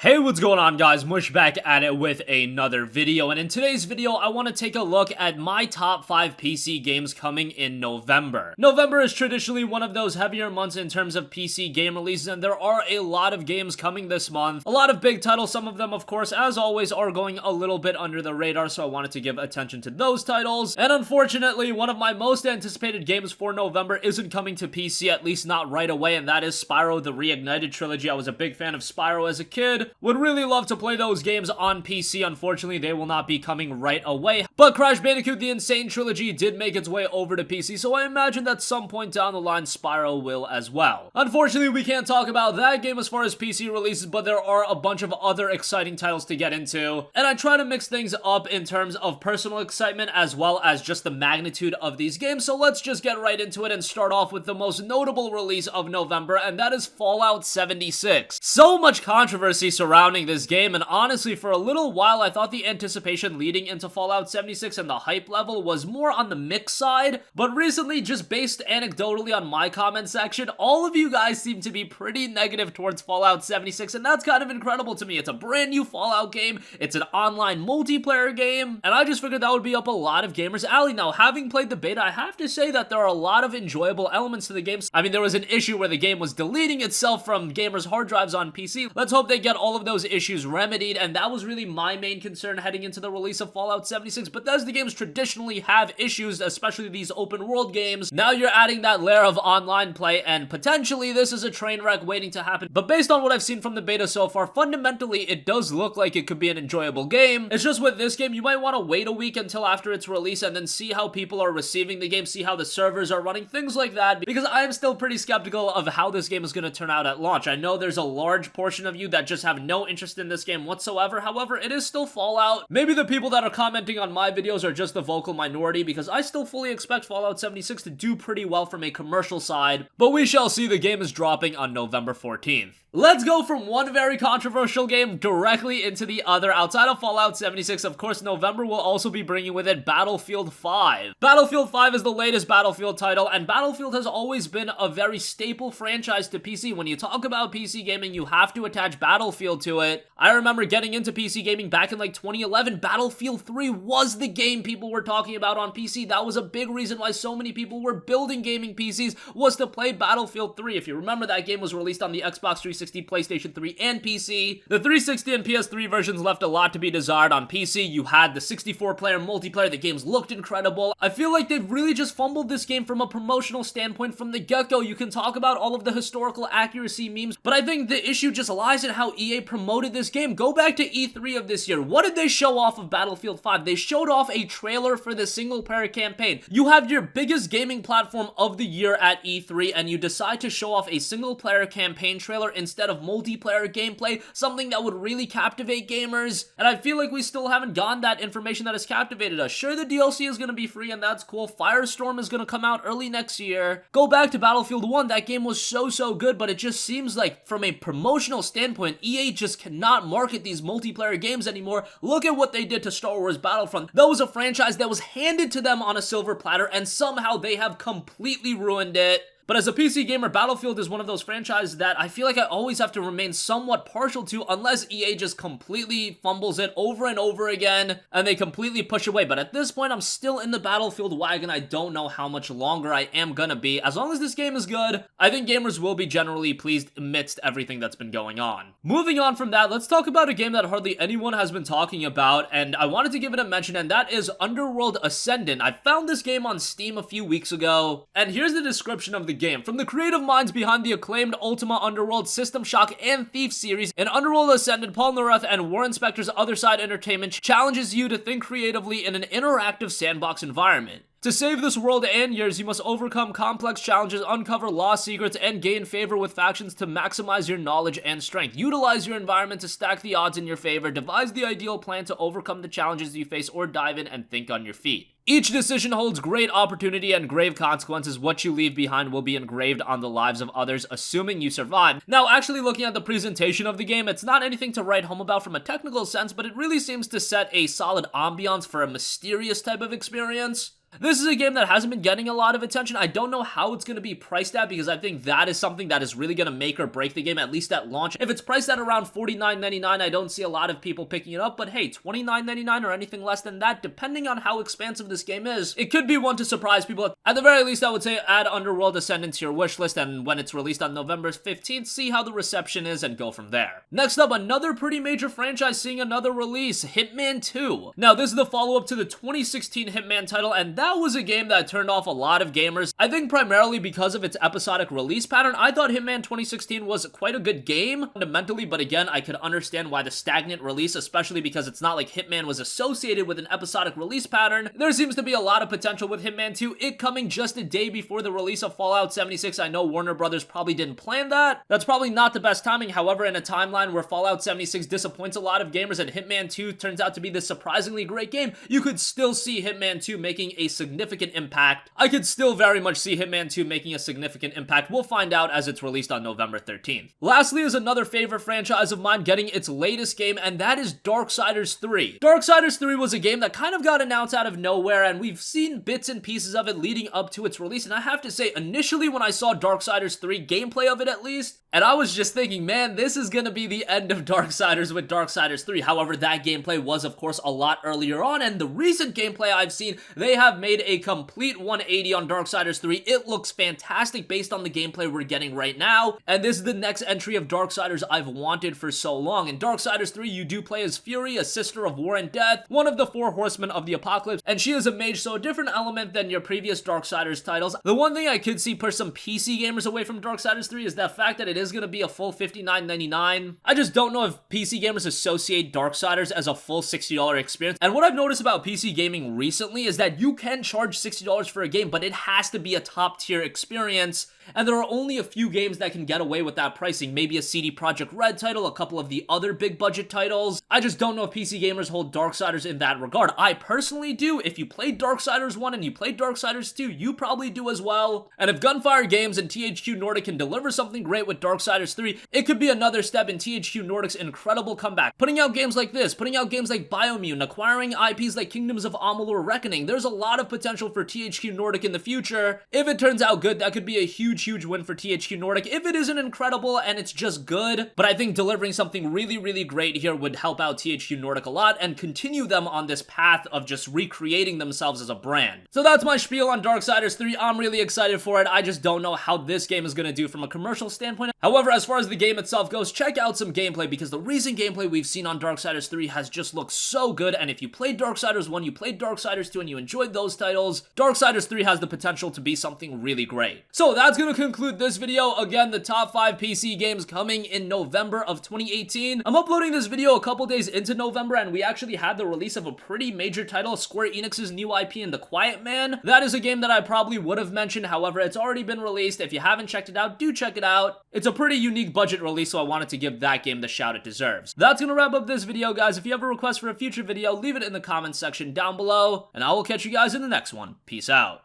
Hey, what's going on, guys? Mush back at it with another video, and in today's video I want to take a look at my top 5 PC games coming in November. November is traditionally one of those heavier months in terms of PC game releases, and there are a lot of games coming this month. A lot of big titles, some of them of course as always are going a little bit under the radar, so I wanted to give attention to those titles. And unfortunately, one of my most anticipated games for November isn't coming to PC, at least not right away, and that is Spyro the Reignited Trilogy. I was a big fan of Spyro as a kid. Would really love to play those games on PC. Unfortunately, they will not be coming right away. But Crash Bandicoot The Insane Trilogy did make its way over to PC, so I imagine that some point down the line, Spyro will as well. Unfortunately, we can't talk about that game as far as PC releases, but there are a bunch of other exciting titles to get into. And I try to mix things up in terms of personal excitement as well as just the magnitude of these games. So let's just get right into it and start off with the most notable release of November, and that is Fallout 76. So much controversy surrounding this game, and honestly for a little while I thought the anticipation leading into Fallout 76 and the hype level was more on the mixed side, but recently, just based anecdotally on my comment section, all of you guys seem to be pretty negative towards Fallout 76, and that's kind of incredible to me. It's a brand new Fallout game, it's an online multiplayer game, and I just figured that would be up a lot of gamers' alley. Now, having played the beta, I have to say that there are a lot of enjoyable elements to the game. I mean, there was an issue where the game was deleting itself from gamers' hard drives on PC. Let's hope they get all of those issues remedied, and that was really my main concern heading into the release of Fallout 76. Bethesda games traditionally have issues, especially these open world games. Now you're adding that layer of online play, and potentially this is a train wreck waiting to happen. But based on what I've seen from the beta so far, fundamentally it does look like it could be an enjoyable game. It's just with this game, you might want to wait a week until after its release and then see how people are receiving the game, see how the servers are running, things like that, because I am still pretty skeptical of how this game is going to turn out at launch. I know there's a large portion of you that just have no interest in this game whatsoever. However, it is still Fallout. Maybe the people that are commenting on my videos are just the vocal minority, because I still fully expect Fallout 76 to do pretty well from a commercial side, but we shall see. The game is dropping on November 14th. Let's go from one very controversial game directly into the other. Outside of Fallout 76, of course, November will also be bringing with it Battlefield 5. Battlefield 5 is the latest Battlefield title, and Battlefield has always been a very staple franchise to PC. When you talk about PC gaming, you have to attach Battlefield to it. I remember getting into PC gaming back in like 2011. Battlefield 3 was the game people were talking about on PC. That was a big reason why so many people were building gaming PCs, was to play Battlefield 3. If you remember, that game was released on the Xbox 360, PlayStation 3, and PC. The 360 and PS3 versions left a lot to be desired. On PC, you had the 64-player multiplayer. The games looked incredible. I feel like they've really just fumbled this game from a promotional standpoint from the get-go. You can talk about all of the historical accuracy memes, but I think the issue just lies in how EA promoted this game. Go back to E3 of this year. What did they show off of Battlefield 5? They showed off a trailer for the single-player campaign. You have your biggest gaming platform of the year at E3, and you decide to show off a single-player campaign trailer instead of multiplayer gameplay, something that would really captivate gamers. And I feel like we still haven't gotten that information that has captivated us. Sure, the DLC is going to be free, and that's cool. Firestorm is going to come out early next year. Go back to Battlefield 1. That game was so good, but it just seems like from a promotional standpoint, EA just cannot market these multiplayer games anymore. Look at what they did to Star Wars Battlefront. That was a franchise that was handed to them on a silver platter, and somehow they have completely ruined it. But as a PC gamer, Battlefield is one of those franchises that I feel like I always have to remain somewhat partial to, unless EA just completely fumbles it over and over again and they completely push away. But at this point, I'm still in the Battlefield wagon. I don't know how much longer I am gonna be. As long as this game is good, I think gamers will be generally pleased amidst everything that's been going on. Moving on from that, let's talk about a game that hardly anyone has been talking about, and I wanted to give it a mention, and that is Underworld Ascendant. I found this game on Steam a few weeks ago, and here's the description of the game. From the creative minds behind the acclaimed Ultima Underworld, System Shock, and Thief series, in Underworld Ascendant, Paul Nareth and War Inspector's Other Side Entertainment challenges you to think creatively in an interactive sandbox environment. To save this world and yours, you must overcome complex challenges, uncover lost secrets, and gain favor with factions to maximize your knowledge and strength. Utilize your environment to stack the odds in your favor, devise the ideal plan to overcome the challenges you face, or dive in and think on your feet. Each decision holds great opportunity and grave consequences. What you leave behind will be engraved on the lives of others, assuming you survive. Now, actually looking at the presentation of the game, it's not anything to write home about from a technical sense, but it really seems to set a solid ambiance for a mysterious type of experience. This is a game that hasn't been getting a lot of attention. I don't know how it's going to be priced at, because I think that is something that is really going to make or break the game, at least at launch. If it's priced at around $49.99, I don't see a lot of people picking it up, but hey, $29.99 or anything less than that, depending on how expansive this game is, it could be one to surprise people. At the very least, I would say add Underworld Ascendant to your wish list, and when it's released on November 15th, see how the reception is and go from there. Next up, another pretty major franchise seeing another release, Hitman II. Now, this is the follow-up to the 2016 Hitman title, and that was a game that turned off a lot of gamers. I think primarily because of its episodic release pattern. I thought Hitman 2016 was quite a good game fundamentally, but again, I could understand why the stagnant release, especially because it's not like Hitman was associated with an episodic release pattern. There seems to be a lot of potential with Hitman 2, it coming just a day before the release of Fallout 76. I know Warner Brothers probably didn't plan that. That's probably not the best timing. However, in a timeline where Fallout 76 disappoints a lot of gamers and Hitman 2 turns out to be this surprisingly great game, you could still see Hitman 2 making a significant impact. I could still very much see Hitman 2 making a significant impact. We'll find out as it's released on November 13th. Lastly is another favorite franchise of mine getting its latest game, and that is Darksiders 3. Darksiders 3 was a game that kind of got announced out of nowhere, and we've seen bits and pieces of it leading up to its release, and I have to say, initially when I saw Darksiders 3, gameplay of it at least, and I was just thinking, man, this is gonna be the end of Darksiders with Darksiders 3. However, that gameplay was, of course, a lot earlier on, and the recent gameplay I've seen, they have made a complete 180 on Darksiders 3. It looks fantastic based on the gameplay we're getting right now, and this is the next entry of Darksiders I've wanted for so long. In Darksiders 3, you do play as Fury, a sister of war and death, one of the four horsemen of the apocalypse, and she is a mage, so a different element than your previous Darksiders titles. The one thing I could see push some PC gamers away from Darksiders 3 is the fact that it is going to be a full $59.99. I just don't know if PC gamers associate Darksiders as a full $60 experience, and what I've noticed about PC gaming recently is that you can charge $60 for a game, but it has to be a top tier experience, and there are only a few games that can get away with that pricing. Maybe a CD Projekt Red title, a couple of the other big budget titles. I just don't know if PC gamers hold Darksiders in that regard. I personally do. If you played Darksiders 1 and you played Darksiders 2, you probably do as well. And if Gunfire Games and THQ Nordic can deliver something great with Darksiders 3, it could be another step in THQ Nordic's incredible comeback. Putting out games like this, putting out games like Biomutant, acquiring IPs like Kingdoms of Amalur Reckoning, there's a lot of potential for THQ Nordic in the future. If it turns out good, that could be a huge win for THQ Nordic. If it isn't incredible and it's just good, but I think delivering something really great here would help out THQ Nordic a lot and continue them on this path of just recreating themselves as a brand. So that's my spiel on Darksiders 3. I'm really excited for it. I just don't know how this game is going to do from a commercial standpoint. However, as far as the game itself goes, check out some gameplay, because the recent gameplay we've seen on Darksiders 3 has just looked so good, and if you played Darksiders 1, you played Darksiders 2, and you enjoyed those titles, Darksiders 3 has the potential to be something really great. So that's going to conclude this video. Again, the top 5 PC games coming in November of 2018. I'm uploading this video a couple days into November, and we actually had the release of a pretty major title, Square Enix's new IP in The Quiet Man. That is a game that I probably would have mentioned, however, it's already been released. If you haven't checked it out, do check it out. It's a pretty unique budget release, so I wanted to give that game the shout it deserves. That's gonna wrap up this video, guys. If you have a request for a future video, leave it in the comments section down below, and I will catch you guys in the next one. Peace out.